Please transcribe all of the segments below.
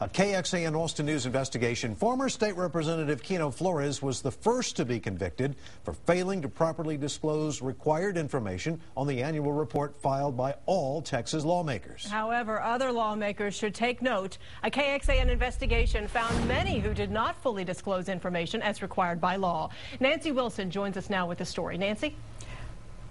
A KXAN Austin News investigation. Former State Representative Keno Flores was the first to be convicted for failing to properly disclose required information on the annual report filed by all Texas lawmakers. However, other lawmakers should take note. A KXAN investigation found many who did not fully disclose information as required by law. Nancy Wilson joins us now with the story. Nancy?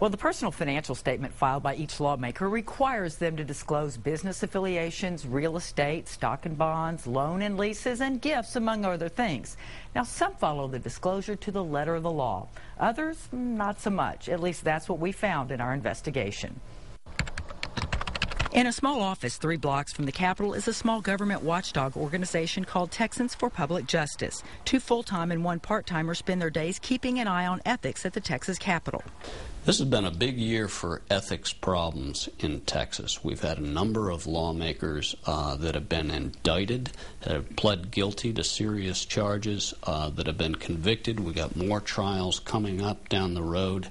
Well, the personal financial statement filed by each lawmaker requires them to disclose business affiliations, real estate, stock and bonds, loan and leases, and gifts, among other things. Now, some follow the disclosure to the letter of the law. Others, not so much. At least that's what we found in our investigation. In a small office 3 blocks from the Capitol is a small government watchdog organization called Texans for Public Justice. 2 full-time and 1 part-timer spend their days keeping an eye on ethics at the Texas Capitol. This has been a big year for ethics problems in Texas. We've had a number of lawmakers that have been indicted, that have pled guilty to serious charges, that have been convicted. We've got more trials coming up down the road.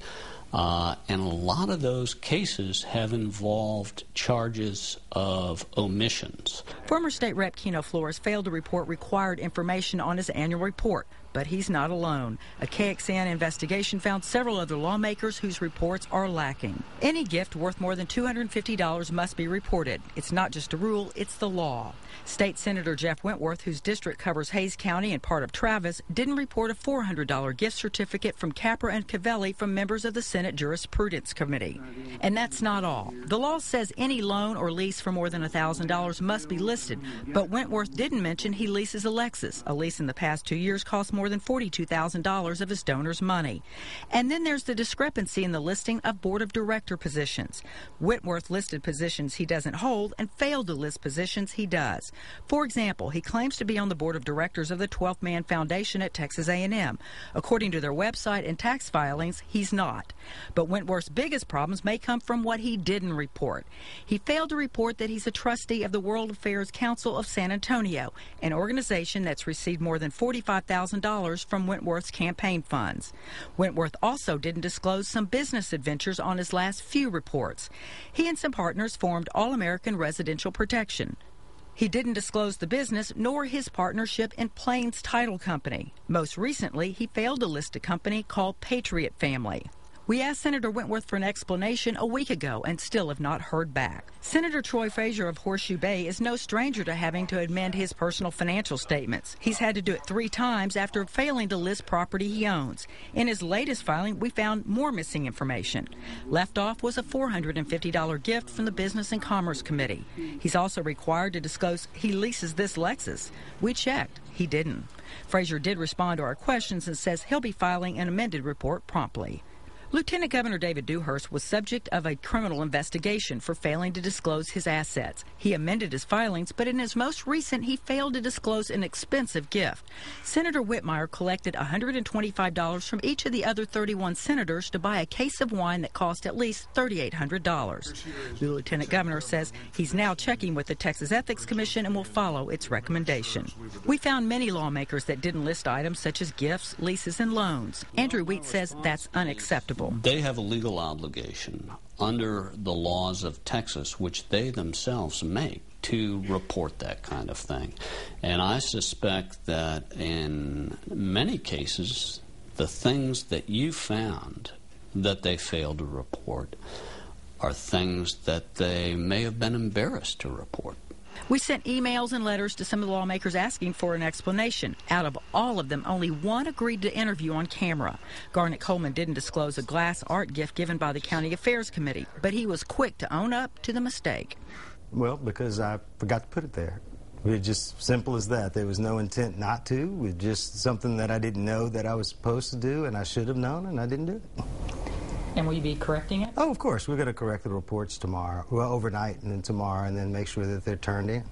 And a lot of those cases have involved charges of omissions. Former State Rep Keno Flores failed to report required information on his annual report, but he's not alone. A KXAN investigation found several other lawmakers whose reports are lacking. Any gift worth more than $250 must be reported. It's not just a rule, it's the law. State Senator Jeff Wentworth, whose district covers Hays County and part of Travis, didn't report a $400 gift certificate from Capra and Cavelli from members of the Senate Jurisprudence Committee. And that's not all. The law says any loan or lease for more than $1,000 must be listed, but Wentworth didn't mention he leases a Lexus. A lease in the past 2 years cost more than $42,000 of his donors' money. And then there's the discrepancy in the listing of board of director positions. Wentworth listed positions he doesn't hold and failed to list positions he does. For example, he claims to be on the board of directors of the 12th Man Foundation at Texas A&M. According to their website and tax filings, he's not. But Wentworth's biggest problems may come from what he didn't report. He failed to report that he's a trustee of the World Affairs Council of San Antonio, an organization that's received more than $45,000 from Wentworth's campaign funds. Wentworth also didn't disclose some business adventures on his last few reports. He and some partners formed All-American Residential Protection. He didn't disclose the business nor his partnership in Plains Title Company. Most recently, he failed to list a company called Patriot Family. We asked Senator Wentworth for an explanation a week ago and still have not heard back. Senator Troy Frazier of Horseshoe Bay is no stranger to having to amend his personal financial statements. He's had to do it 3 times after failing to list property he owns. In his latest filing, we found more missing information. Left off was a $450 gift from the Business and Commerce Committee. He's also required to disclose he leases this Lexus. We checked. He didn't. Frazier did respond to our questions and says he'll be filing an amended report promptly. Lieutenant Governor David Dewhurst was subject of a criminal investigation for failing to disclose his assets. He amended his filings, but in his most recent, he failed to disclose an expensive gift. Senator Whitmire collected $125 from each of the other 31 senators to buy a case of wine that cost at least $3,800. The Lieutenant Governor says he's now checking with the Texas Ethics Commission and will follow its recommendation. We found many lawmakers that didn't list items such as gifts, leases, and loans. Andrew Wheat says that's unacceptable. They have a legal obligation under the laws of Texas, which they themselves make, to report that kind of thing. And I suspect that in many cases, the things that you found that they failed to report are things that they may have been embarrassed to report. We sent emails and letters to some of the lawmakers asking for an explanation. Out of all of them, only 1 agreed to interview on camera. Garnet Coleman didn't disclose a glass art gift given by the County Affairs Committee, but he was quick to own up to the mistake. Well, because I forgot to put it there. It was just simple as that. There was no intent not to. It was just something that I didn't know that I was supposed to do, and I should have known, and I didn't do it. And will you be correcting it? Oh, of course. We're going to correct the reports tomorrow, well, overnight and then tomorrow, and then make sure that they're turned in.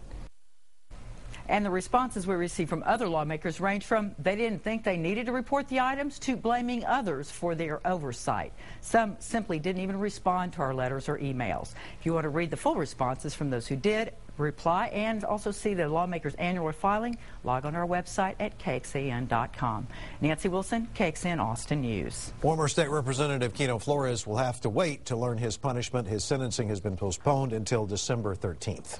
And the responses we received from other lawmakers range from they didn't think they needed to report the items to blaming others for their oversight. Some simply didn't even respond to our letters or emails. If you want to read the full responses from those who did reply and also see the lawmakers' annual filing, log on our website at KXAN.com. Nancy Wilson, KXAN Austin News. Former State Representative Keno Flores will have to wait to learn his punishment. His sentencing has been postponed until December 13th.